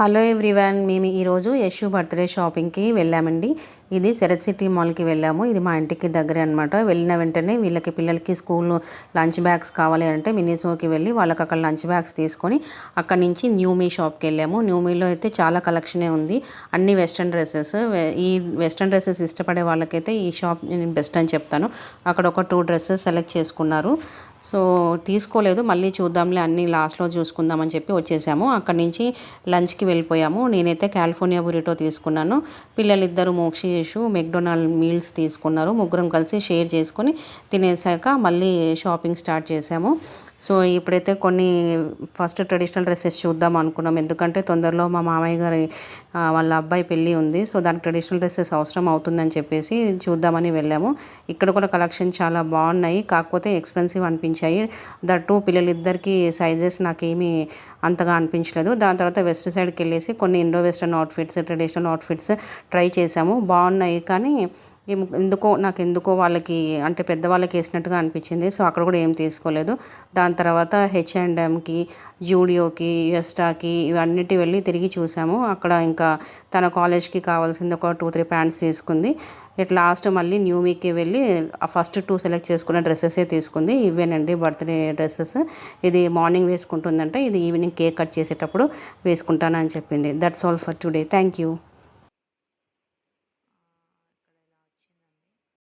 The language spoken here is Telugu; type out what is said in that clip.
హలో ఎవ్రీవన్, మేము ఈరోజు యశు బర్త్డే షాపింగ్కి వెళ్ళామండి. ఇది శరత్ సిటీ మాల్కి వెళ్ళాము. ఇది మా ఇంటికి దగ్గరే అనమాట. వెళ్ళిన వెంటనే పిల్లలకి స్కూల్ లంచ్ బ్యాగ్స్ కావాలి అంటే మినీసోకి వెళ్ళి వాళ్ళకి అక్కడ లంచ్ బ్యాగ్స్ తీసుకొని అక్కడ నుంచి న్యూ మీ షాప్కి వెళ్ళాము. న్యూ మీలో అయితే చాలా కలెక్షనే ఉంది. అన్ని వెస్ట్రన్ డ్రెస్సెస్. ఈ వెస్ట్రన్ డ్రెస్సెస్ ఇష్టపడే వాళ్ళకైతే ఈ షాప్ నేను బెస్ట్ అని చెప్తాను. అక్కడ ఒక 2 డ్రెస్సెస్ సెలెక్ట్ చేసుకున్నారు. సో తీసుకోలేదు, మళ్ళీ చూద్దాంలే అన్నీ లాస్ట్లో చూసుకుందామని చెప్పి వచ్చేసాము. అక్కడి నుంచి లంచ్కి వెళ్ళిపోయాము. నేనైతే కాలిఫోర్నియా బురిటో తీసుకున్నాను. పిల్లలిద్దరూ మోక్షి యశు మెక్డొనాల్డ్ మీల్స్ తీసుకున్నారు. ముగ్గురం కలిసి షేర్ చేసుకొని తినేసాక మళ్ళీ షాపింగ్ స్టార్ట్ చేసాము. సో ఇప్పుడైతే కొన్ని ఫస్ట్ ట్రెడిషనల్ డ్రెస్సెస్ చూద్దాం అనుకున్నాం. ఎందుకంటే తొందరలో మా మామయ్య గారి వాళ్ళ అబ్బాయి పెళ్ళి ఉంది. సో దానికి ట్రెడిషనల్ డ్రెస్సెస్ అవసరం అవుతుందని చెప్పేసి చూద్దామని వెళ్ళాము. ఇక్కడ కూడా కలెక్షన్ చాలా బాగున్నాయి, కాకపోతే ఎక్స్పెన్సివ్ అనిపించాయి. దట్టు పిల్లలిద్దరికి సైజెస్ నాకేమీ అంతగా అనిపించలేదు. దాని తర్వాత వెస్ట్ సైడ్కి వెళ్ళేసి కొన్ని Indo western outfits, traditional outfits try చేసాము. బాగున్నాయి, కానీ నాకెందుకో వాళ్ళకి అంటే పెద్దవాళ్ళకి వేసినట్టుగా అనిపించింది. సో అక్కడ కూడా ఏం తీసుకోలేదు. దాని తర్వాత H&Mకి, జూడియోకి, యుఎస్టాకి ఇవన్నిటి వెళ్ళి తిరిగి చూసాము. అక్కడ ఇంకా తన కాలేజ్కి కావాల్సింది ఒక 2-3 ప్యాంట్స్ తీసుకుంది. లాస్ట్ మళ్ళీ న్యూ మీకి వెళ్ళి ఫస్ట్ 2 సెలెక్ట్ చేసుకున్న డ్రెస్సెసే తీసుకుంది. ఇవేనండి బర్త్డే డ్రెస్సెస్. ఇది మార్నింగ్ వేసుకుంటుందంటే ఇది ఈవినింగ్ కేక్ కట్ చేసేటప్పుడు వేసుకుంటానని చెప్పింది. That's all for today. Thank you.